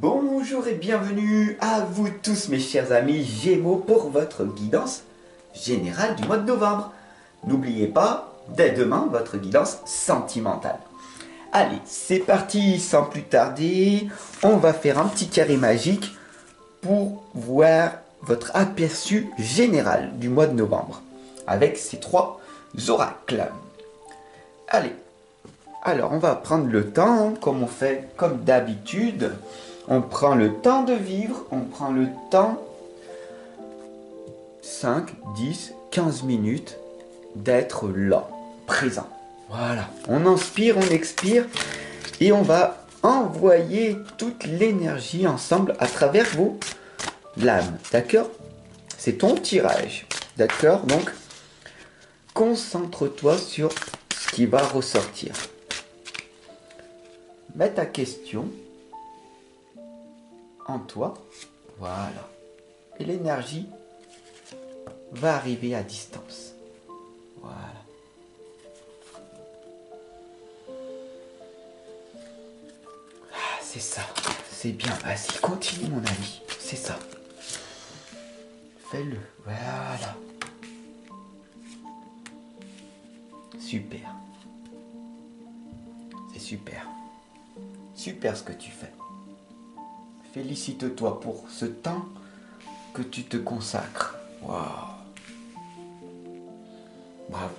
Bonjour et bienvenue à vous tous mes chers amis Gémeaux pour votre guidance générale du mois de novembre. N'oubliez pas, dès demain, votre guidance sentimentale. Allez, c'est parti, sans plus tarder, on va faire un petit carré magique pour voir votre aperçu général du mois de novembre avec ces trois oracles. Allez, alors on va prendre le temps, comme on fait comme d'habitude. On prend le temps de vivre, on prend le temps 5, 10, 15 minutes d'être là, présent. Voilà, on inspire, on expire et on va envoyer toute l'énergie ensemble à travers vos lames, d'accord? C'est ton tirage, d'accord? Donc, concentre-toi sur ce qui va ressortir. Mets ta question en toi, voilà, et l'énergie va arriver à distance, voilà. Ah, c'est ça, c'est bien, vas-y, continue mon ami, c'est ça, fais-le, voilà, super, c'est super, super ce que tu fais. Félicite-toi pour ce temps que tu te consacres. Waouh! Bravo!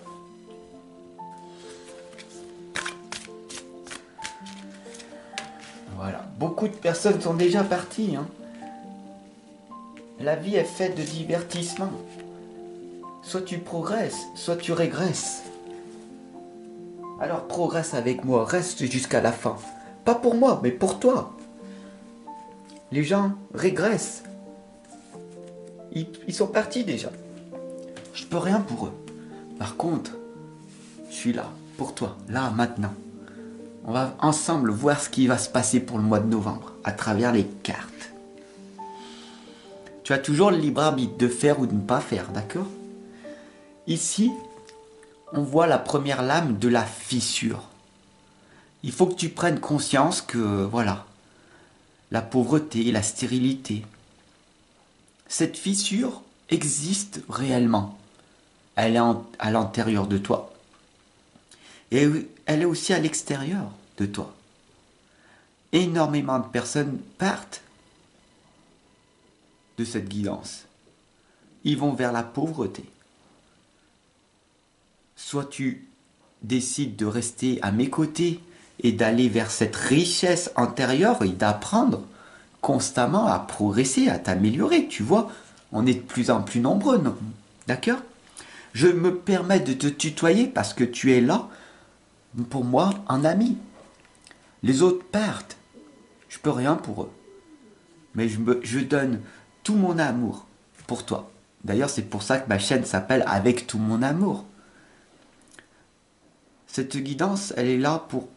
Voilà. Beaucoup de personnes sont déjà parties. La vie est faite de divertissement. Soit tu progresses, soit tu régresses. Alors progresse avec moi, reste jusqu'à la fin. Pas pour moi, mais pour toi. Les gens régressent. Ils sont partis déjà. Je peux rien pour eux. Par contre, je suis là, pour toi, là, maintenant. On va ensemble voir ce qui va se passer pour le mois de novembre, à travers les cartes. Tu as toujours le libre arbitre de faire ou de ne pas faire, d'accord? Ici, on voit la première lame de la fissure. Il faut que tu prennes conscience que, voilà, la pauvreté, la stérilité, cette fissure existe réellement. Elle est à l'intérieur de toi. Et elle est aussi à l'extérieur de toi. Énormément de personnes partent de cette guidance. Ils vont vers la pauvreté. Soit tu décides de rester à mes côtés et d'aller vers cette richesse intérieure et d'apprendre constamment à progresser, à t'améliorer. Tu vois, on est de plus en plus nombreux, non? D'accord? Je me permets de te tutoyer parce que tu es là, pour moi, un ami. Les autres partent. Je peux rien pour eux. Mais je donne tout mon amour pour toi. D'ailleurs, c'est pour ça que ma chaîne s'appelle Avec tout mon amour. Cette guidance, elle est là pour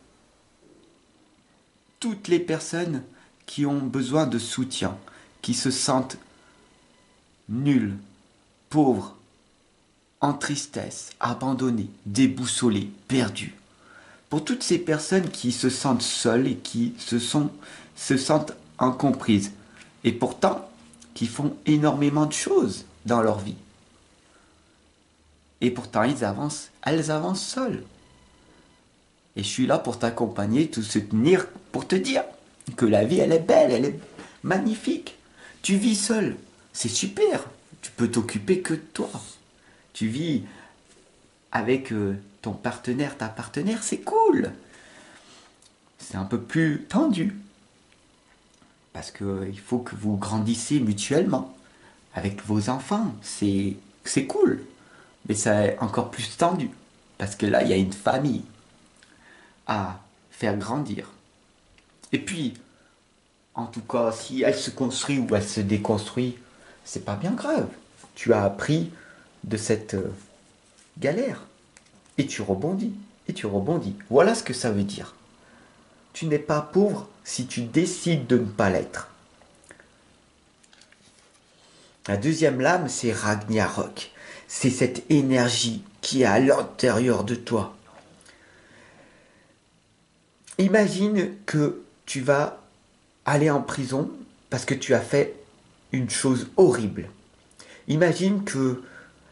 toutes les personnes qui ont besoin de soutien, qui se sentent nulles, pauvres, en tristesse, abandonnées, déboussolées, perdues. Pour toutes ces personnes qui se sentent seules et qui se sentent incomprises. Et pourtant, qui font énormément de choses dans leur vie. Et pourtant, elles avancent seules. Et je suis là pour t'accompagner, te soutenir, pour te dire que la vie, elle est belle, elle est magnifique. Tu vis seul, c'est super. Tu peux t'occuper que de toi. Tu vis avec ton partenaire, ta partenaire, c'est cool. C'est un peu plus tendu. Parce qu'il faut que vous grandissez mutuellement avec vos enfants. C'est cool. Mais c'est encore plus tendu. Parce que là, il y a une famille à faire grandir. Et puis, en tout cas, si elle se construit ou elle se déconstruit, c'est pas bien grave. Tu as appris de cette galère. Et tu rebondis. Et tu rebondis. Voilà ce que ça veut dire. Tu n'es pas pauvre si tu décides de ne pas l'être. La deuxième lame, c'est Ragnarok. C'est cette énergie qui est à l'intérieur de toi. Imagine que tu vas aller en prison parce que tu as fait une chose horrible. Imagine que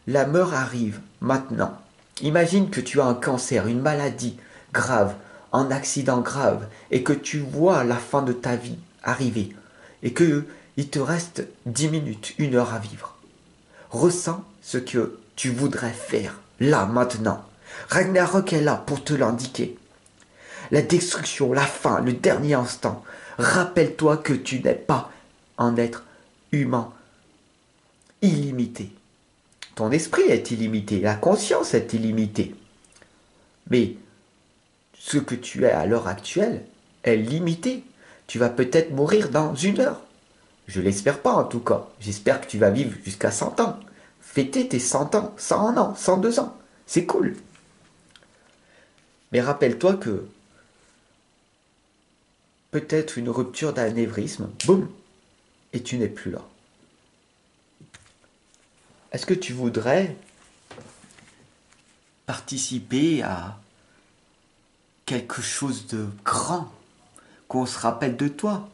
la mort arrive maintenant. Imagine que tu as un cancer, une maladie grave, un accident grave, et que tu vois la fin de ta vie arriver, et que il te reste 10 minutes, 1 heure à vivre. Ressens ce que tu voudrais faire, là, maintenant. Ragnarok est là pour te l'indiquer. La destruction, la fin, le dernier instant. Rappelle-toi que tu n'es pas un être humain illimité. Ton esprit est illimité, la conscience est illimitée. Mais ce que tu es à l'heure actuelle est limité. Tu vas peut-être mourir dans 1 heure. Je l'espère pas en tout cas. J'espère que tu vas vivre jusqu'à 100 ans. Fêter tes 100 ans, 101 ans, 102 ans. C'est cool. Mais rappelle-toi que peut-être une rupture d'anévrisme, boum, et tu n'es plus là. Est-ce que tu voudrais participer à quelque chose de grand, qu'on se rappelle de toi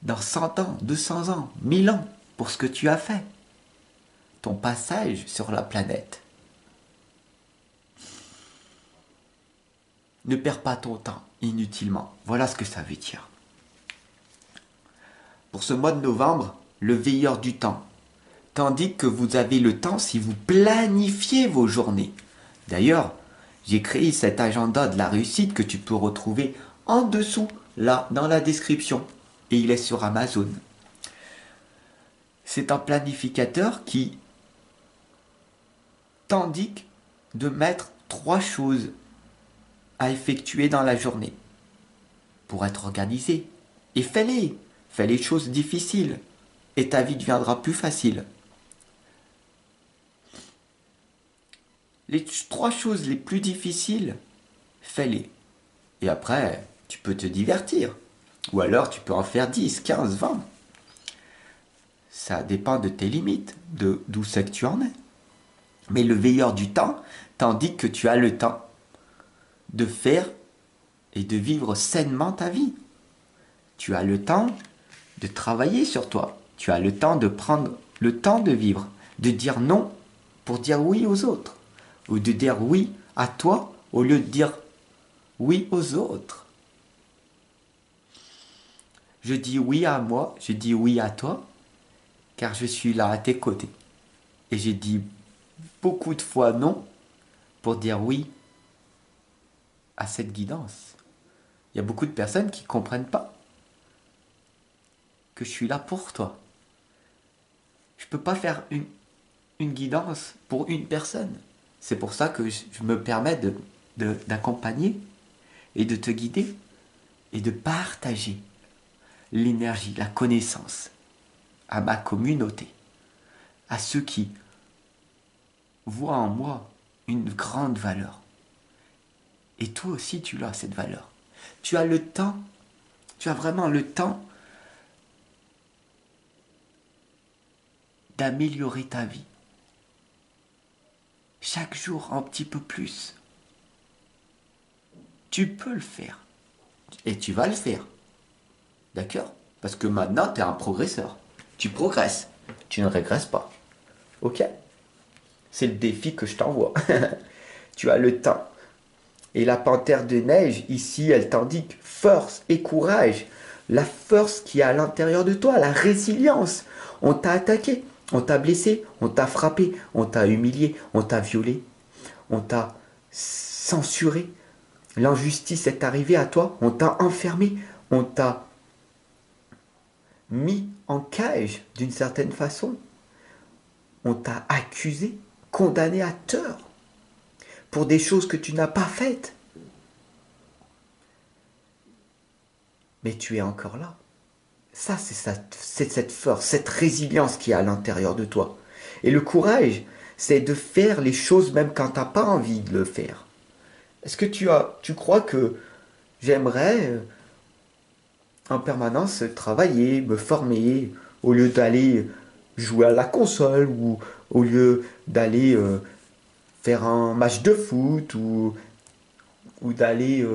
dans 100 ans, 200 ans, 1000 ans, pour ce que tu as fait, ton passage sur la planète? Ne perds pas ton temps inutilement. Voilà ce que ça veut dire. Pour ce mois de novembre, le veilleur du temps. Tandis que vous avez le temps si vous planifiez vos journées. D'ailleurs, j'ai créé cet agenda de la réussite que tu peux retrouver en dessous, là, dans la description. Et il est sur Amazon. C'est un planificateur qui t'indique de mettre 3 choses à effectuer dans la journée pour être organisé. Et fais-les. Fais les choses difficiles. Et ta vie deviendra plus facile. Les 3 choses les plus difficiles, fais-les. Et après, tu peux te divertir. Ou alors tu peux en faire 10, 15, 20. Ça dépend de tes limites, d'où c'est que tu en es. Mais le veilleur du temps t'indique que tu as le temps de faire et de vivre sainement ta vie. Tu as le temps de travailler sur toi. Tu as le temps de prendre le temps de vivre, de dire non pour dire oui aux autres, ou de dire oui à toi au lieu de dire oui aux autres. Je dis oui à moi, je dis oui à toi, car je suis là à tes côtés. Et j'ai dit beaucoup de fois non pour dire oui à cette guidance. Il y a beaucoup de personnes qui ne comprennent pas que je suis là pour toi. Je ne peux pas faire une guidance pour une personne. C'est pour ça que je me permets d'accompagner et de te guider et de partager l'énergie, la connaissance à ma communauté, à ceux qui voient en moi une grande valeur. Et toi aussi, tu as cette valeur. Tu as le temps, tu as vraiment le temps d'améliorer ta vie. Chaque jour, un petit peu plus. Tu peux le faire. Et tu vas le faire. D'accord? Parce que maintenant, tu es un progresseur. Tu progresses. Tu ne régresses pas. Ok? C'est le défi que je t'envoie. Tu as le temps. Et la panthère de neige, ici, elle t'indique force et courage. La force qui est à l'intérieur de toi, la résilience. On t'a attaqué, on t'a blessé, on t'a frappé, on t'a humilié, on t'a violé, on t'a censuré. L'injustice est arrivée à toi, on t'a enfermé, on t'a mis en cage d'une certaine façon. On t'a accusé, condamné à tort pour des choses que tu n'as pas faites. Mais tu es encore là. Ça, c'est cette force, cette résilience qui est à l'intérieur de toi. Et le courage, c'est de faire les choses même quand tu n'as pas envie de le faire. Est-ce que tu crois que j'aimerais en permanence travailler, me former, au lieu d'aller jouer à la console ou au lieu d'aller faire un match de foot ou d'aller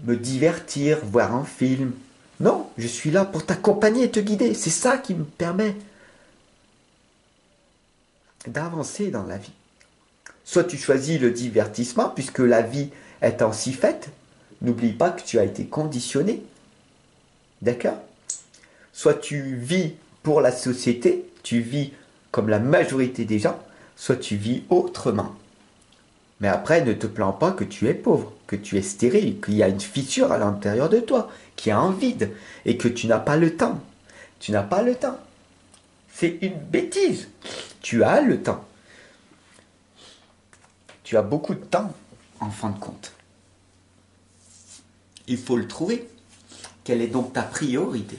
me divertir, voir un film? Non, je suis là pour t'accompagner et te guider. C'est ça qui me permet d'avancer dans la vie. Soit tu choisis le divertissement, puisque la vie est ainsi faite. N'oublie pas que tu as été conditionné. D'accord? Soit tu vis pour la société, tu vis comme la majorité des gens, soit tu vis autrement. Mais après, ne te plains pas que tu es pauvre, que tu es stérile, qu'il y a une fissure à l'intérieur de toi, qu'il y a un vide, et que tu n'as pas le temps. Tu n'as pas le temps. C'est une bêtise. Tu as le temps. Tu as beaucoup de temps, en fin de compte. Il faut le trouver. Quelle est donc ta priorité?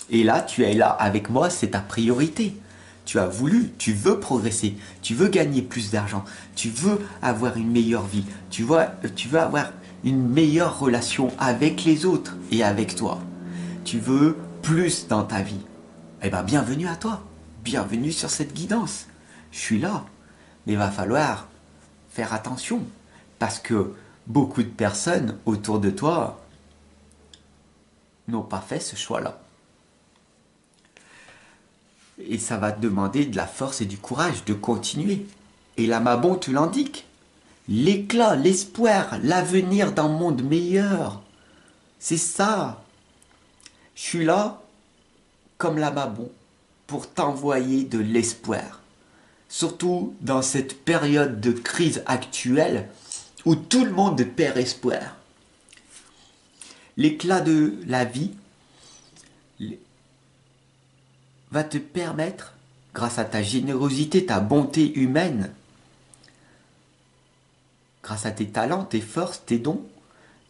Et là, tu es là avec moi, c'est ta priorité. Tu as voulu, tu veux progresser, tu veux gagner plus d'argent, tu veux avoir une meilleure vie, tu veux avoir une meilleure relation avec les autres et avec toi. Tu veux plus dans ta vie. Eh bien, bienvenue à toi. Bienvenue sur cette guidance. Je suis là. Mais il va falloir faire attention. Parce que beaucoup de personnes autour de toi n'ont pas fait ce choix-là. Et ça va te demander de la force et du courage de continuer. Et la Mabon te l'indique. L'éclat, l'espoir, l'avenir d'un monde meilleur. C'est ça. Je suis là, comme la Mabon, pour t'envoyer de l'espoir. Surtout dans cette période de crise actuelle où tout le monde perd espoir. L'éclat de la vie va te permettre, grâce à ta générosité, ta bonté humaine, grâce à tes talents, tes forces, tes dons,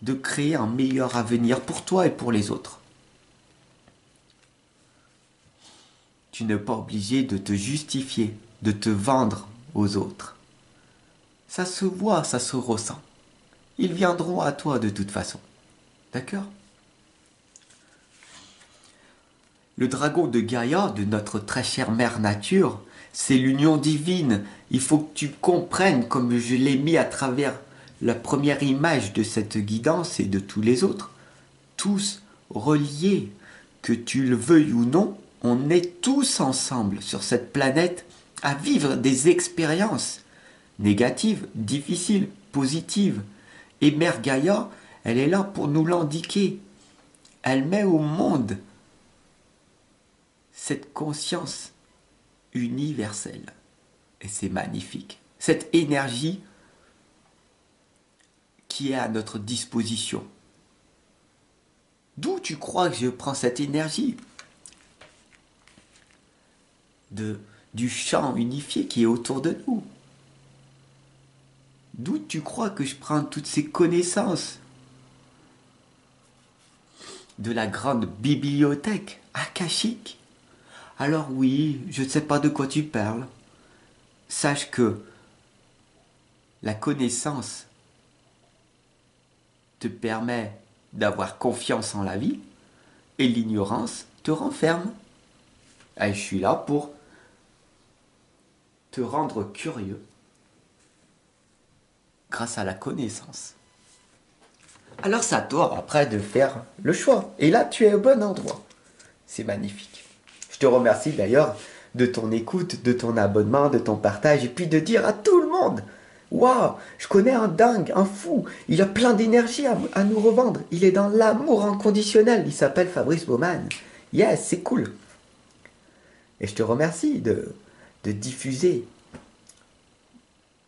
de créer un meilleur avenir pour toi et pour les autres. Tu n'es pas obligé de te justifier, de te vendre aux autres. Ça se voit, ça se ressent. Ils viendront à toi de toute façon. D'accord? Le dragon de Gaïa, de notre très chère mère nature, c'est l'union divine. Il faut que tu comprennes, comme je l'ai mis à travers la première image de cette guidance et de tous les autres, tous reliés, que tu le veuilles ou non, on est tous ensemble sur cette planète à vivre des expériences négatives, difficiles, positives. Et Mère Gaïa, elle est là pour nous l'indiquer. Elle met au monde cette conscience universelle. Et c'est magnifique. Cette énergie qui est à notre disposition. D'où tu crois que je prends cette énergie? Du champ unifié qui est autour de nous. D'où tu crois que je prends toutes ces connaissances? De la grande bibliothèque akashique. Alors oui, je ne sais pas de quoi tu parles. Sache que la connaissance te permet d'avoir confiance en la vie et l'ignorance te renferme. Et je suis là pour te rendre curieux grâce à la connaissance. Alors c'est à toi après de faire le choix. Et là, tu es au bon endroit. C'est magnifique. Je te remercie d'ailleurs de ton écoute, de ton abonnement, de ton partage, et puis de dire à tout le monde, waouh, je connais un dingue, un fou, il a plein d'énergie à nous revendre, il est dans l'amour inconditionnel, il s'appelle Fabrice Baumann. Yes, c'est cool. Et je te remercie de diffuser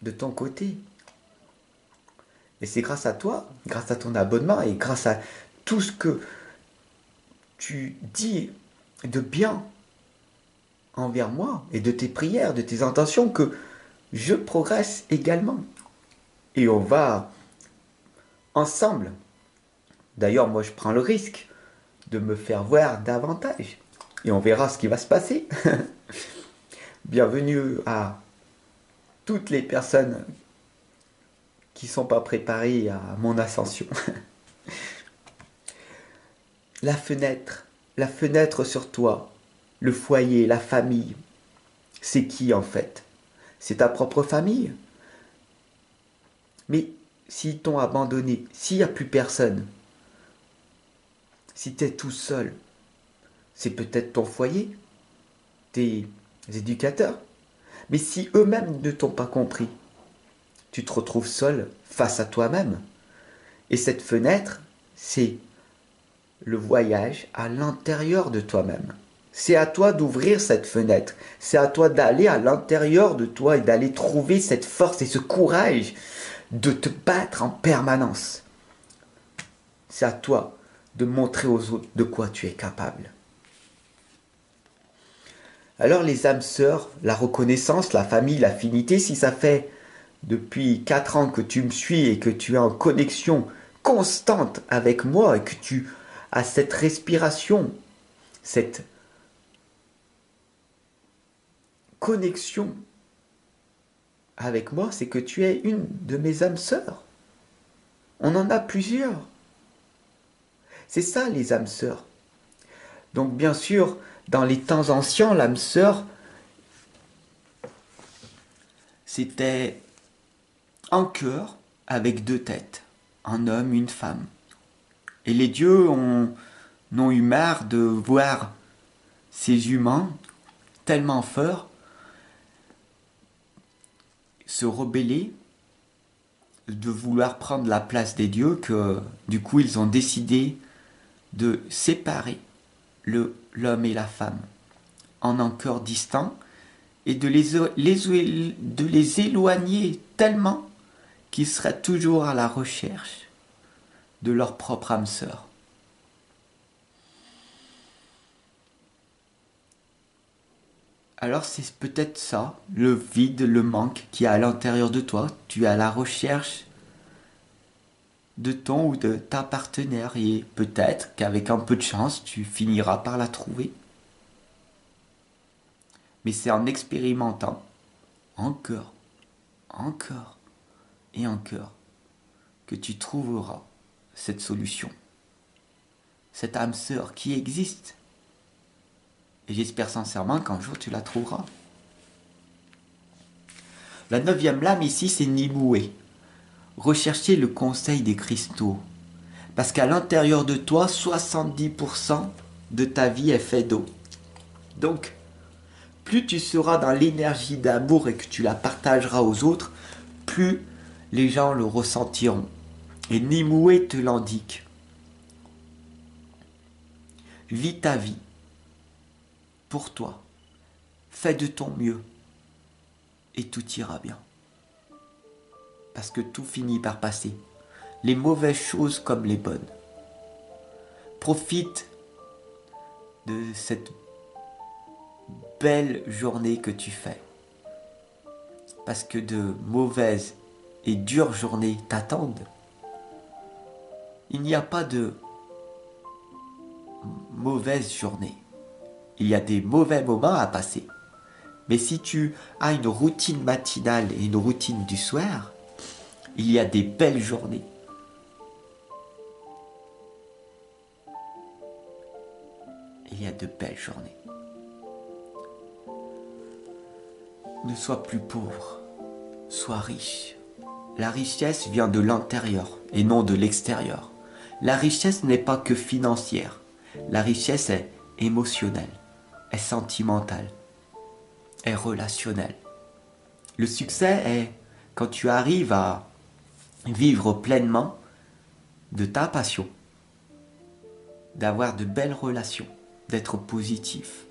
de ton côté. Et c'est grâce à toi, grâce à ton abonnement et grâce à tout ce que tu dis de bien envers moi et de tes prières, de tes intentions que je progresse également. Et on va ensemble. D'ailleurs, moi je prends le risque de me faire voir davantage. Et on verra ce qui va se passer. Bienvenue à toutes les personnes qui ne sont pas préparées à mon ascension. La fenêtre sur toi, le foyer, la famille, c'est qui en fait? C'est ta propre famille. Mais s'ils t'ont abandonné, s'il n'y a plus personne, Si tu es tout seul, c'est peut-être ton foyer, tes éducateurs. Mais si eux-mêmes ne t'ont pas compris, tu te retrouves seul face à toi-même. Et cette fenêtre, c'est le voyage à l'intérieur de toi-même. C'est à toi d'ouvrir cette fenêtre. C'est à toi d'aller à l'intérieur de toi et d'aller trouver cette force et ce courage de te battre en permanence. C'est à toi de montrer aux autres de quoi tu es capable. Alors les âmes sœurs, la reconnaissance, la famille, l'affinité, si ça fait depuis 4 ans que tu me suis et que tu es en connexion constante avec moi et que tu as cette respiration, cette connexion avec moi, c'est que tu es une de mes âmes sœurs. On en a plusieurs. C'est ça les âmes sœurs. Donc bien sûr, dans les temps anciens, l'âme sœur, c'était un cœur avec 2 têtes, un homme, une femme. Et les dieux n'ont eu marre de voir ces humains tellement forts se rebeller, de vouloir prendre la place des dieux, que du coup ils ont décidé de séparer l'homme et la femme en un corps distinct et de les éloigner tellement qu'ils seraient toujours à la recherche de leur propre âme sœur. Alors c'est peut-être ça, le vide, le manque qui est à l'intérieur de toi. Tu es à la recherche de ton ou de ta partenaire et peut-être qu'avec un peu de chance, tu finiras par la trouver. Mais c'est en expérimentant encore, encore et encore que tu trouveras cette solution. Cette âme sœur qui existe. Et j'espère sincèrement qu'un jour tu la trouveras. La 9e lame ici, c'est Nimue. Rechercher le conseil des cristaux. Parce qu'à l'intérieur de toi, 70% de ta vie est fait d'eau. Donc, plus tu seras dans l'énergie d'amour et que tu la partageras aux autres, plus les gens le ressentiront. Et Nimue te l'indique. Vis ta vie pour toi. Fais de ton mieux. Et tout ira bien. Parce que tout finit par passer. Les mauvaises choses comme les bonnes. Profite de cette belle journée que tu fais. Parce que de mauvaises et dures journées t'attendent. Il n'y a pas de mauvaise journée. Il y a des mauvais moments à passer. Mais si tu as une routine matinale et une routine du soir, il y a des belles journées. Il y a de belles journées. Ne sois plus pauvre, sois riche. La richesse vient de l'intérieur et non de l'extérieur. La richesse n'est pas que financière. La richesse est émotionnelle, est sentimentale, est relationnelle. Le succès est quand tu arrives à vivre pleinement de ta passion, d'avoir de belles relations, d'être positif,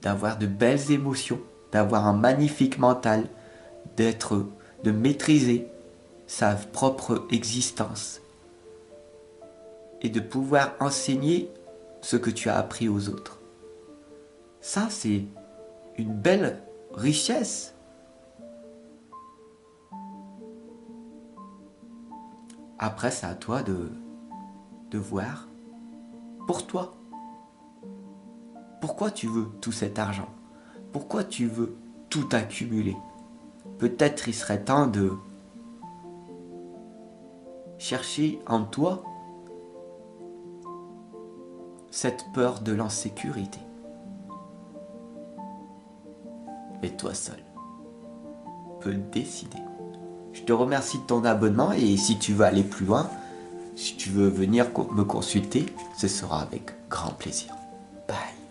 d'avoir de belles émotions, d'avoir un magnifique mental, de maîtriser sa propre existence et de pouvoir enseigner ce que tu as appris aux autres. Ça, c'est une belle richesse. Après, c'est à toi de voir pour toi. Pourquoi tu veux tout cet argent? Pourquoi tu veux tout accumuler? Peut-être il serait temps de chercher en toi cette peur de l'insécurité. Et toi seul peux décider. Je te remercie de ton abonnement et si tu veux aller plus loin, Si tu veux venir me consulter, ce sera avec grand plaisir. Bye.